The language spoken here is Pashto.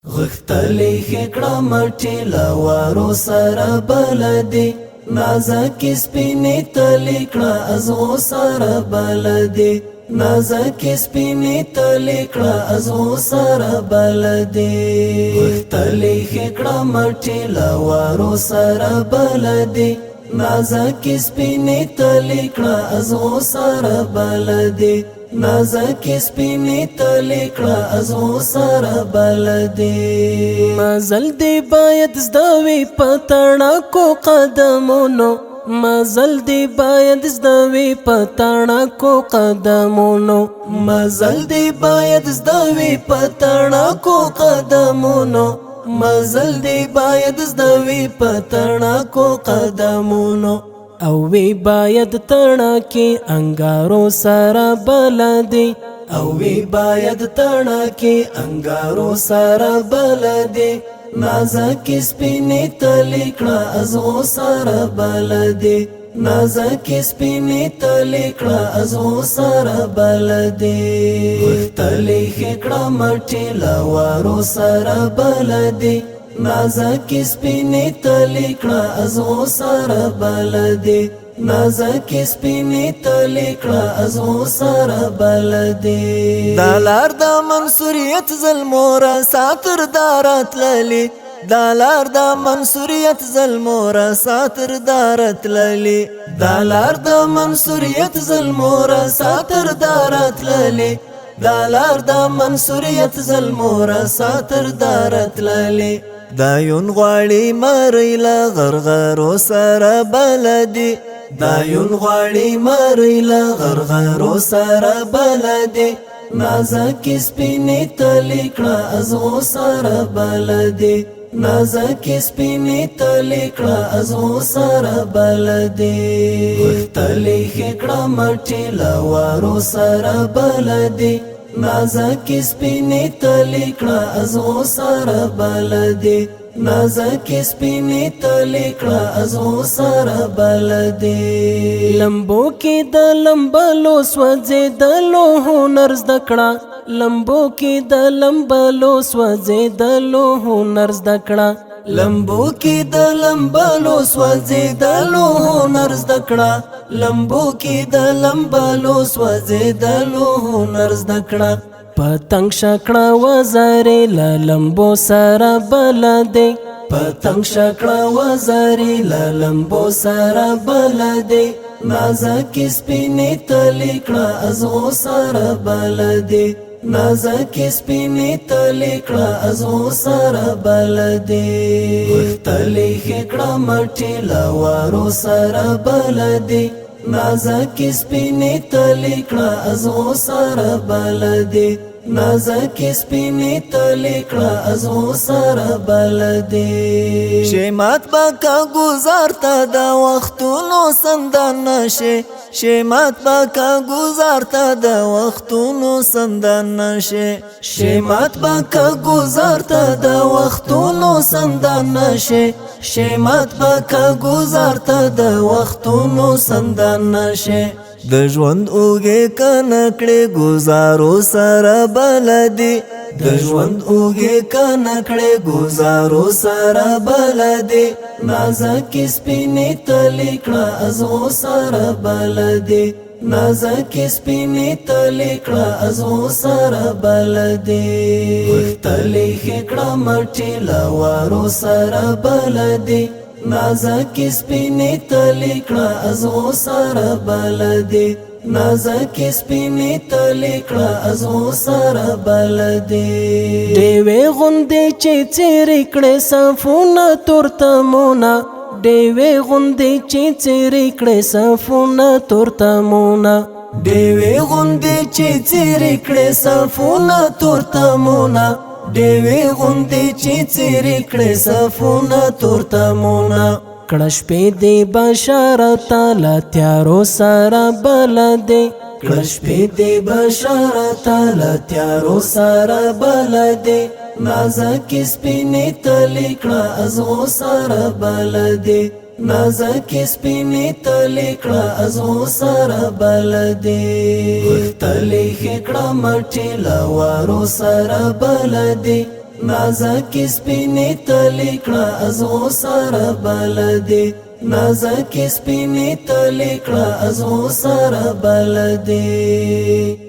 غختلی خکړه مټی لوارو سره بلدی نازکی سپینی تلی کړه ازغو سره بلدی نازکی سپینی تلی کړه ازغو سره بلدی غختلی خکړه مټی لوارو سره بلدی نازکی سپینی تلی کړه ازغو سره بلدی نازکی سپینی تلی کړه ازغو سره بلدی مزل دی باید زدوی پتاړکو قدمونو مزل دی باید زدوی پتاړکو قدمونو مزل دی باید زدوی پتاړکو قدمونو مزل دی باید زدوی پتاړکو قدمونو او وی باید تڼاکی انګارو سره بلدی او وی باید تڼاکی انګارو سره بلدی نازکی سپینی تلی کړه ازغو سره بلدی نازکی سپینی تلی کړه ازغو سره بلدی غختلی خکړه مټی لوارو سره بلدی نازکی سپینی تلی کړه ازغو سره بلدی نازکی سپینی تلی کړه ازغو سره بلدی دالار د منصوریت ظلمورا ساتر دارت للی دالار د منصوریت ظلمورا ساتر دارت للی دالار د منصوریت ظلمورا ساتر دارت للی دالار د منصوریت ظلمورا ساتر دارت للی دایون غواړي مری لا غرغرو سره بلدی دایون غواړي مری لا غرغرو سره بلدی نازکی سپینی تلی کړه ازغو سره بلدی نازکی سپینی تلی کړه ازغو سره بلدی غختلی خکړه مټی لوارو سره بلدی نازکی سپینی تلی کړه ازغو سره بلدی نازکی سپینی تلی کړه ازغو سره بلدی لمبو کې د لمبلو سوځېدلو هنر زده کړه لمبو کې د لمبلو سوځېدلو هنر زده کړه لمبو کې د لمبلو سوځېدلو هنر زده کړه لمبو کې د لمبلو سوځېدلو هنر زده کړه پتنګ شکړه وزارې له لمبو سره بلدی پتنګ شکړه وزارې له لمبو سره بلدی نازکی سپینی تلی کړه ازغو سره بلدی نازکی سپینی تلی کړه ازغو سره بلدی غختلی خکړه مټی لوارو سره بلدی نازکی سپینی تلی کړه ازغو سره بلدی نازکی سپینی تلی کړه ازغو سره بلدی شیمات باکا گزار تا دا وختونو سندان نشه شیمات باکا گزار تا دا وختونو سندان نشه شیمات باکا گزار تا دا وختونو سندان نشه شیمات باکا گزار تا دا وختونو سندان نشه د ژوند اوږې کنکړې گزارو سره بلدی د ژوند اوږې کنکړې گزارو سره بلدی نازکی سپینی تلی کړه ازغو سره بلدی نازکی سپینی تلی کړه ازغو سره بلدی غختلی خکړه مټی لوارو سره بلدی نازکی سپینی تلی کړه ازغو سره بلدی نازکی سپینی تلی کړه ازغو سره بلدی ډیوې غوندې چې څیرې کړې صفونه تورتمونه ډیوې غوندې چې څیرې کړې صفونه تورتمونه ډیوې غوندې چې څیرې کړې صفونه تورتمونه ډیوې غوندې چې څیرې کړې صفونه تورتمونه کړه شپې دې بشارت له تیارو سره بلدی کړه شپې دې بشارت له تیارو سره بلدی نازکی سپینی تلی کړه ازغو سره بلدی نازکی سپینی تلی کړه ازغو سره بلدی غختلی خکړه مټی لوارو سره بلدی نازک سپینې تلې کړه ازغو سره بلدې نازک سپینې تلې کړه ازغو سره بلدې